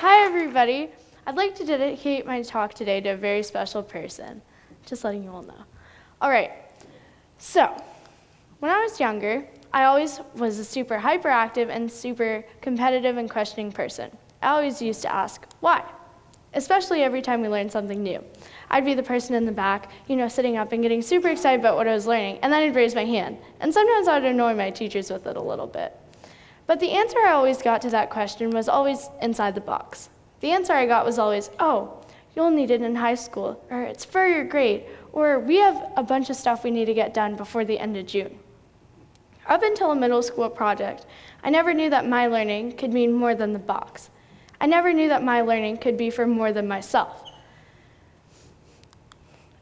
Hi, everybody. I'd like to dedicate my talk today to a very special person. Just letting you all know. All right. So, when I was younger, I always was a super hyperactive and super competitive and questioning person. I always used to ask, why? Especially every time we learned something new. I'd be the person in the back, sitting up and getting super excited about what I was learning, and then I'd raise my hand. And sometimes I'd annoy my teachers with it a little bit. But the answer I always got to that question was always inside the box. The answer I got was always, oh, you'll need it in high school, or it's for your grade, or we have a bunch of stuff we need to get done before the end of June. Up until a middle school project, I never knew that my learning could mean more than the box. I never knew that my learning could be for more than myself.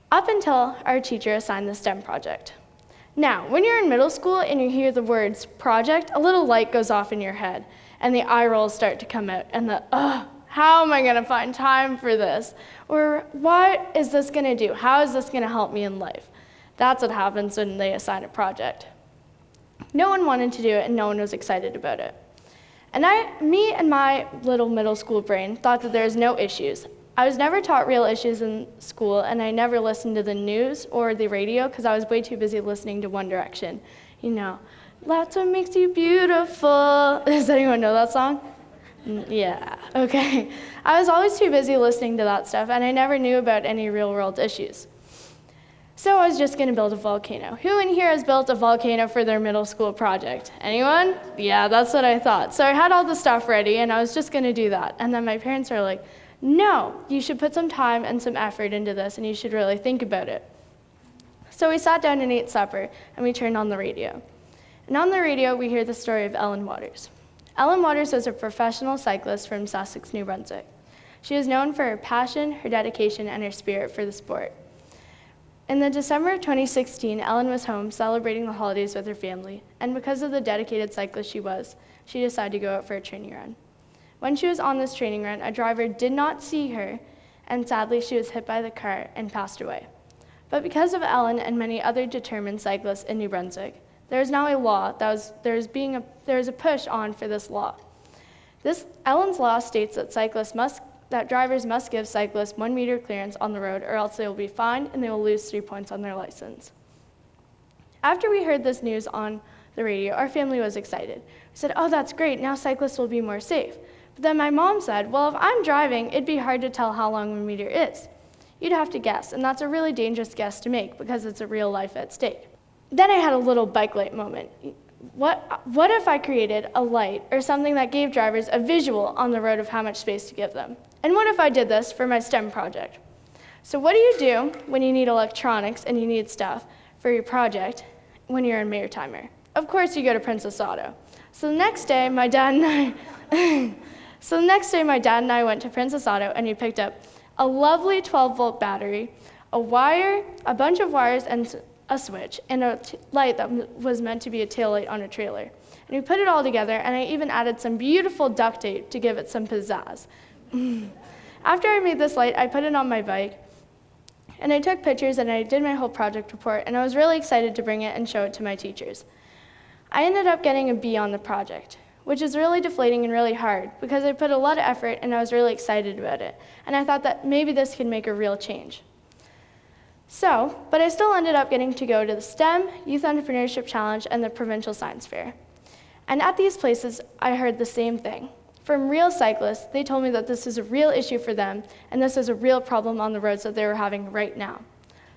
Up until our teacher assigned the STEM project. Now, when you're in middle school and you hear the words project, a little light goes off in your head, and the eye rolls start to come out, and how am I gonna find time for this? Or what is this gonna do? How is this gonna help me in life? That's what happens when they assign a project. No one wanted to do it, and no one was excited about it. And me and my little middle school brain thought that there was no issues. I was never taught real issues in school, and I never listened to the news or the radio because I was way too busy listening to One Direction. That's what makes you beautiful. Does anyone know that song? Yeah, okay. I was always too busy listening to that stuff, and I never knew about any real-world issues. So I was just going to build a volcano. Who in here has built a volcano for their middle school project? Anyone? Yeah, that's what I thought. So I had all the stuff ready, and I was just going to do that. And then my parents were like, no, you should put some time and some effort into this, and you should really think about it. So we sat down and ate supper, and we turned on the radio. And on the radio, we hear the story of Ellen Waters. Ellen Waters was a professional cyclist from Sussex, New Brunswick. She was known for her passion, her dedication, and her spirit for the sport. In the December of 2016, Ellen was home celebrating the holidays with her family, and because of the dedicated cyclist she was, she decided to go out for a training run. When she was on this training run, a driver did not see her, and sadly she was hit by the car and passed away. But because of Ellen and many other determined cyclists in New Brunswick, there is now a law there is a push on for this law. Ellen's law states that drivers must give cyclists 1 meter clearance on the road, or else they will be fined and they will lose 3 points on their license. After we heard this news on the radio, our family was excited. We said, oh, that's great, now cyclists will be more safe. But then my mom said, well, if I'm driving, it'd be hard to tell how long 1 meter is. You'd have to guess, and that's a really dangerous guess to make because it's a real life at stake. Then I had a little bike light moment. What if I created a light or something that gave drivers a visual on the road of how much space to give them? And what if I did this for my STEM project? So what do you do when you need electronics and you need stuff for your project when you're in Maritimer? Of course, you go to Princess Auto. So the next day, my dad and I went to Princess Auto, and we picked up a lovely 12-volt battery, a wire, a bunch of wires, and a switch, and a light that was meant to be a tail light on a trailer. And we put it all together, and I even added some beautiful duct tape to give it some pizzazz. After I made this light, I put it on my bike, and I took pictures, and I did my whole project report, and I was really excited to bring it and show it to my teachers. I ended up getting a B on the project, which is really deflating and really hard because I put a lot of effort and I was really excited about it. And I thought that maybe this could make a real change. But I still ended up getting to go to the STEM, Youth Entrepreneurship Challenge, and the Provincial Science Fair. And at these places, I heard the same thing. From real cyclists, they told me that this is a real issue for them, and this is a real problem on the roads that they were having right now.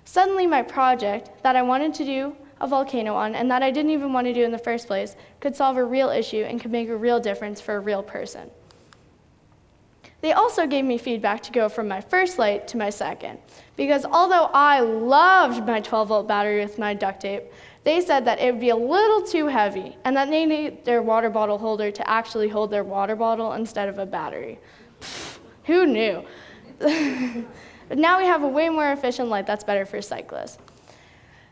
Suddenly, my project that I wanted to do a volcano on, and that I didn't even want to do in the first place, could solve a real issue and could make a real difference for a real person. They also gave me feedback to go from my first light to my second, because although I loved my 12-volt battery with my duct tape, they said that it would be a little too heavy and that they need their water bottle holder to actually hold their water bottle instead of a battery. Who knew? But now we have a way more efficient light that's better for cyclists.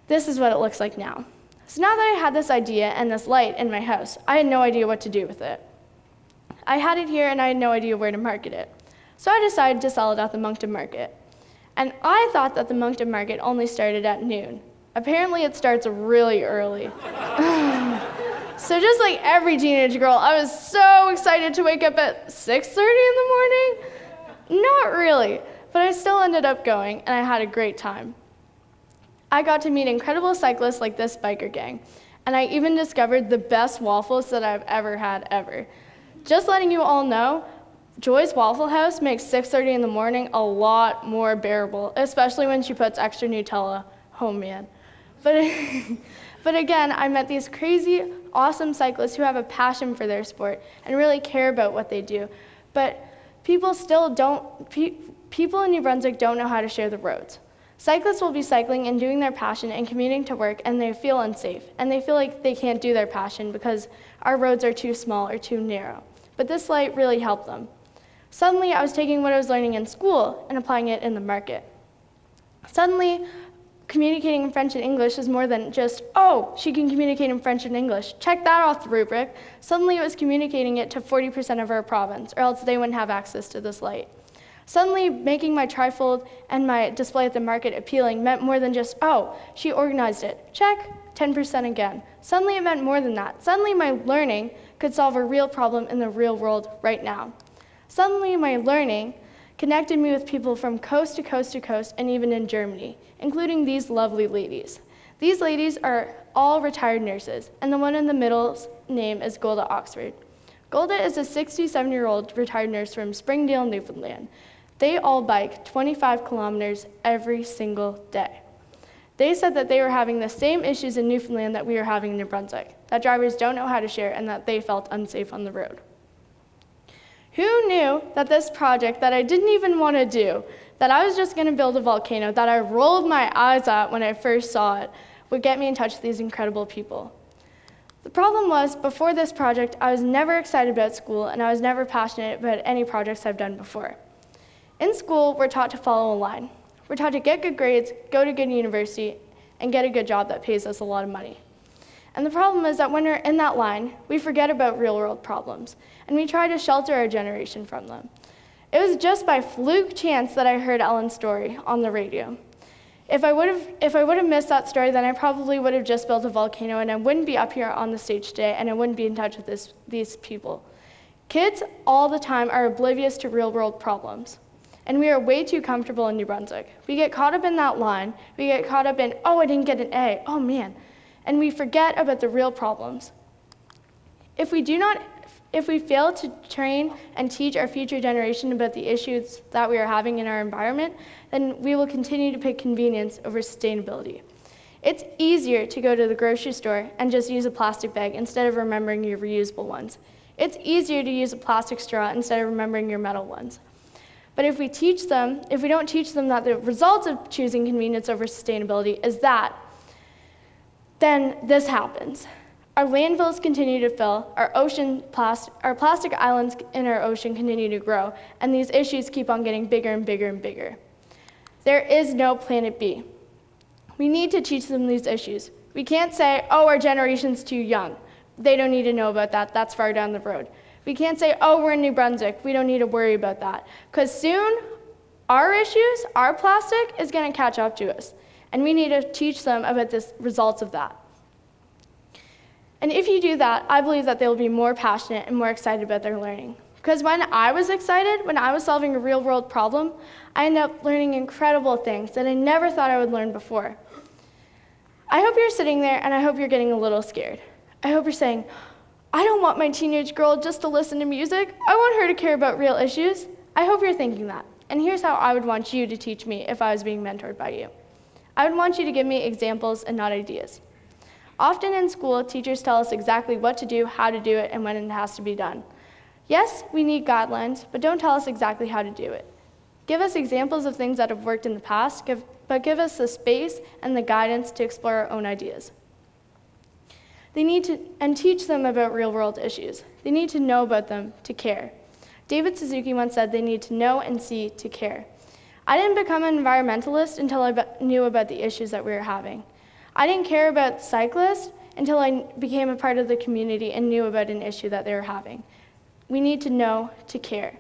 This is what it looks like now. So now that I had this idea and this light in my house, I had no idea what to do with it. I had it here and I had no idea where to market it. So I decided to sell it at the Moncton Market. And I thought that the Moncton Market only started at noon. Apparently it starts really early. So just like every teenage girl, I was so excited to wake up at 6:30 in the morning. Not really, but I still ended up going, and I had a great time. I got to meet incredible cyclists like this biker gang, and I even discovered the best waffles that I've ever had ever. Just letting you all know, Joy's Waffle House makes 6:30 in the morning a lot more bearable, especially when she puts extra Nutella. Oh man. But again, I met these crazy, awesome cyclists who have a passion for their sport and really care about what they do. But people in New Brunswick don't know how to share the roads. Cyclists will be cycling and doing their passion and commuting to work, and they feel unsafe, and they feel like they can't do their passion because our roads are too small or too narrow. But this light really helped them. Suddenly, I was taking what I was learning in school and applying it in the market. Suddenly, communicating in French and English is more than just, oh, she can communicate in French and English. Check that off the rubric. Suddenly, it was communicating it to 40% of our province, or else they wouldn't have access to this light. Suddenly, making my trifold and my display at the market appealing meant more than just, oh, she organized it. Check, 10% again. Suddenly, it meant more than that. Suddenly, my learning could solve a real problem in the real world right now. Suddenly, my learning connected me with people from coast to coast to coast, and even in Germany, including these lovely ladies. These ladies are all retired nurses, and the one in the middle's name is Golda Oxford. Golda is a 67-year-old retired nurse from Springdale, Newfoundland. They all bike 25 kilometers every single day. They said that they were having the same issues in Newfoundland that we are having in New Brunswick, that drivers don't know how to share and that they felt unsafe on the road. Who knew that this project that I didn't even want to do, that I was just going to build a volcano, that I rolled my eyes at when I first saw it, would get me in touch with these incredible people? The problem was, before this project, I was never excited about school, and I was never passionate about any projects I've done before. In school, we're taught to follow a line. We're taught to get good grades, go to good university, and get a good job that pays us a lot of money. And the problem is that when we're in that line, we forget about real-world problems, and we try to shelter our generation from them. It was just by fluke chance that I heard Ellen's story on the radio. If I would have missed that story, then I probably would have just built a volcano, and I wouldn't be up here on the stage today, and I wouldn't be in touch with these people. Kids all the time are oblivious to real-world problems, and we are way too comfortable in New Brunswick. We get caught up in that line. We get caught up in, oh, I didn't get an A. Oh, man. And we forget about the real problems. If we fail to train and teach our future generation about the issues that we are having in our environment, then we will continue to pick convenience over sustainability. It's easier to go to the grocery store and just use a plastic bag instead of remembering your reusable ones. It's easier to use a plastic straw instead of remembering your metal ones. But if we don't teach them that the result of choosing convenience over sustainability is that, then this happens. Our landfills continue to fill, our plastic islands in our ocean continue to grow, and these issues keep on getting bigger and bigger and bigger. There is no planet B. We need to teach them these issues. We can't say, oh, our generation's too young. They don't need to know about that. That's far down the road. We can't say, oh, we're in New Brunswick. We don't need to worry about that. Because soon, our issues, our plastic, is going to catch up to us. And we need to teach them about the results of that. And if you do that, I believe that they'll be more passionate and more excited about their learning. Because when I was excited, when I was solving a real-world problem, I ended up learning incredible things that I never thought I would learn before. I hope you're sitting there and I hope you're getting a little scared. I hope you're saying, I don't want my teenage girl just to listen to music. I want her to care about real issues. I hope you're thinking that. And here's how I would want you to teach me if I was being mentored by you. I would want you to give me examples and not ideas. Often in school, teachers tell us exactly what to do, how to do it, and when it has to be done. Yes, we need guidelines, but don't tell us exactly how to do it. Give us examples of things that have worked in the past, but give us the space and the guidance to explore our own ideas. They need to, and teach them about real-world issues. They need to know about them to care. David Suzuki once said they need to know and see to care. I didn't become an environmentalist until I knew about the issues that we were having. I didn't care about cyclists until I became a part of the community and knew about an issue that they were having. We need to know to care.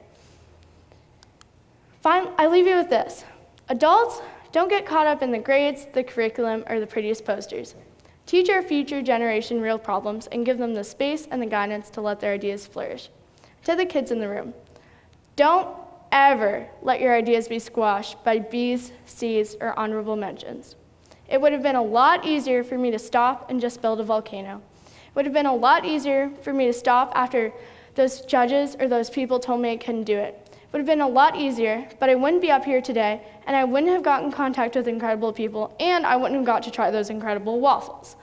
I leave you with this. Adults, don't get caught up in the grades, the curriculum, or the prettiest posters. Teach our future generation real problems and give them the space and the guidance to let their ideas flourish. To the kids in the room, don't ever let your ideas be squashed by B's, C's, or honorable mentions. It would have been a lot easier for me to stop and just build a volcano. It would have been a lot easier for me to stop after those judges or those people told me I couldn't do it. It would have been a lot easier, but I wouldn't be up here today, and I wouldn't have gotten in contact with incredible people, and I wouldn't have got to try those incredible waffles.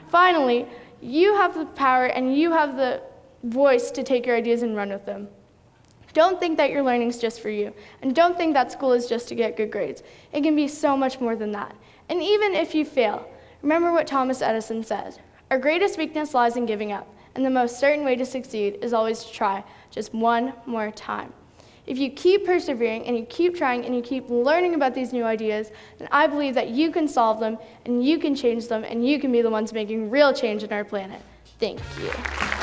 Finally, you have the power and you have the voice to take your ideas and run with them. Don't think that your learning is just for you, and don't think that school is just to get good grades. It can be so much more than that. And even if you fail, remember what Thomas Edison said. Our greatest weakness lies in giving up, and the most certain way to succeed is always to try just one more time. If you keep persevering and you keep trying and you keep learning about these new ideas, then I believe that you can solve them and you can change them and you can be the ones making real change in our planet. Thank you.